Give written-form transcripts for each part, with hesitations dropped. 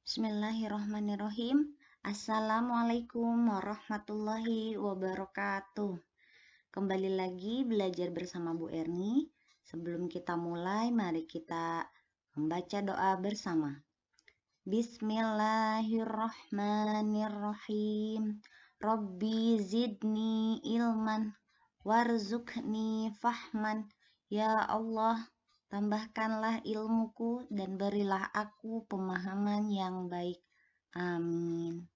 Bismillahirrahmanirrahim. Assalamualaikum warahmatullahi wabarakatuh. Kembali lagi belajar bersama Bu Erni. Sebelum kita mulai, mari kita membaca doa bersama. Bismillahirrahmanirrahim. Rabbi zidni ilman warzuqni fahman. Ya Allah, tambahkanlah ilmuku dan berilah aku pemahaman yang baik. Amin.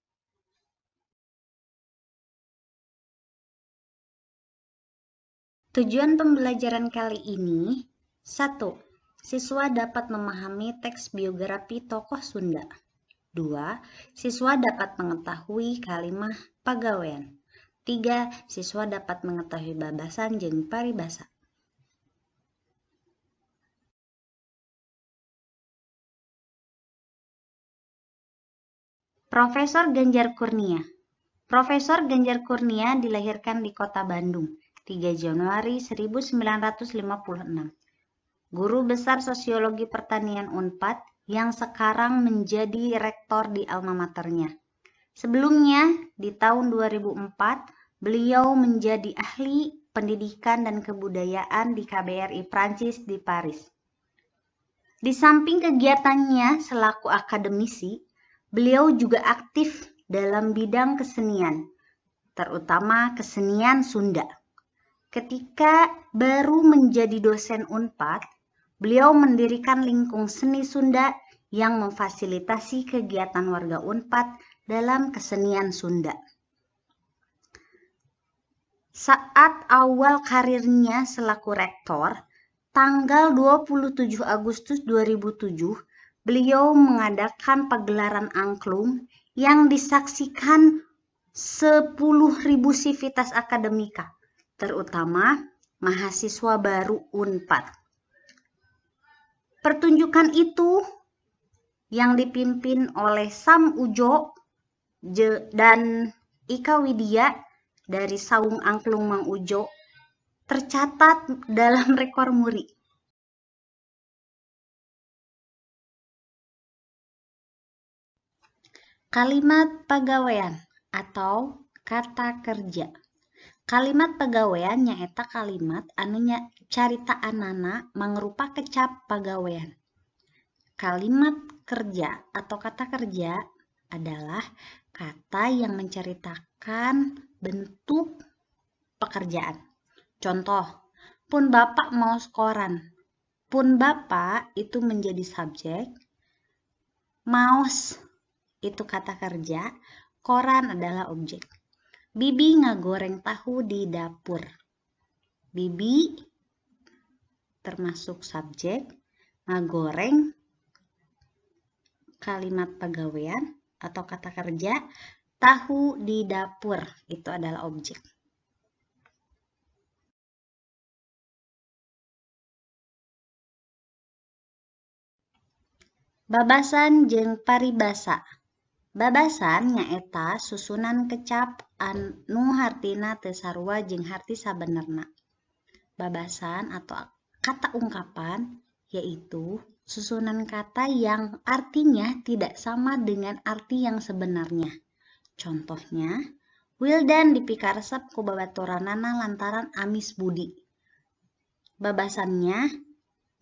Tujuan pembelajaran kali ini: 1. Siswa dapat memahami teks biografi tokoh Sunda. 2. Siswa dapat mengetahui kalimah pagawean. 3. Siswa dapat mengetahui babasan jeung paribasa. Profesor Ganjar Kurnia. Profesor Ganjar Kurnia dilahirkan di Kota Bandung, 3 Januari 1956. Guru besar Sosiologi Pertanian Unpad yang sekarang menjadi rektor di alma maternya. Sebelumnya, di tahun 2004, beliau menjadi ahli pendidikan dan kebudayaan di KBRI Prancis di Paris. Di samping kegiatannya selaku akademisi, beliau juga aktif dalam bidang kesenian, terutama kesenian Sunda. Ketika baru menjadi dosen Unpad, beliau mendirikan Lingkung Seni Sunda yang memfasilitasi kegiatan warga Unpad dalam kesenian Sunda. Saat awal karirnya selaku rektor, tanggal 27 Agustus 2007, beliau mengadakan pagelaran angklung yang disaksikan 10.000 sivitas akademika, terutama mahasiswa baru Unpad. Pertunjukan itu yang dipimpin oleh Sam Ujo dan Ika Widya dari Saung Angklung Mang Ujo tercatat dalam rekor muri. Kalimat pagawean atau kata kerja. Kalimat pagawean nyaeta kalimat anu caritaanana mangrupa kecap pagawean. Kalimat kerja atau kata kerja adalah kata yang menceritakan bentuk pekerjaan. Contoh, pun bapak mau koran. Pun bapak itu menjadi subjek, maos itu kata kerja, koran adalah objek. Bibi ngagoreng tahu di dapur. Bibi termasuk subjek, ngagoreng kalimat pagawean atau kata kerja, tahu di dapur itu adalah objek. Babasan jeung paribasa. Babasan nyaeta susunan kecap anu hartina teu sarua jeung harti sabenerna. Babasan atau kata ungkapan yaitu susunan kata yang artinya tidak sama dengan arti yang sebenarnya. Contohnya, Wildan dipikaresep ku babaturanana lantaran amis budi. Babasannya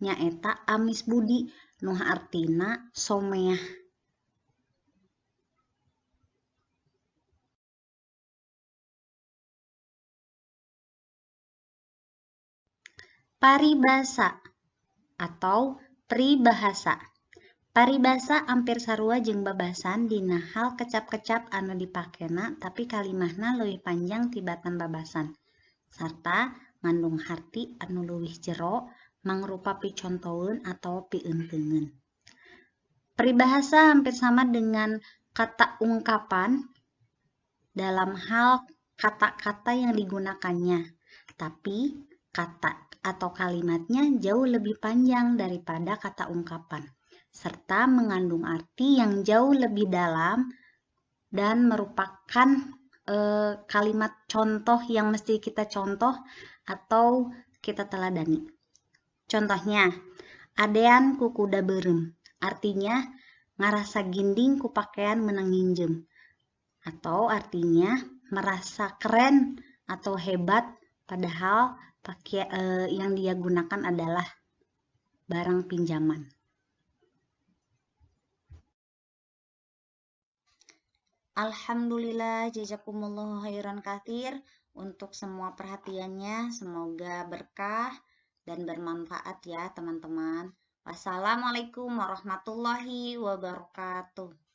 nyaeta amis budi nu artina someah. Paribasa atau pribahasa. Paribasa ampir sarua jeung babasan dina hal kecap-kecap anu dipakena tapi kalimahna leuwih panjang tibatan babasan sarta ngandung harti anu leuwih jero mangrupa picontoeun atau pieunteueun. Peribahasa hampir sama dengan kata ungkapan dalam hal kata-kata yang digunakannya, tapi kata atau kalimatnya jauh lebih panjang daripada kata ungkapan, serta mengandung arti yang jauh lebih dalam dan merupakan kalimat contoh yang mesti kita contoh atau kita teladani. Contohnya, adean ku kuda beureum, artinya ngarasa ginding ku pakaian menang nginjem. Atau artinya merasa keren atau hebat padahal yang dia gunakan adalah barang pinjaman. Alhamdulillah, jazakumullah khairan katsir untuk semua perhatiannya. Semoga berkah dan bermanfaat ya teman-teman. Wassalamualaikum warahmatullahi wabarakatuh.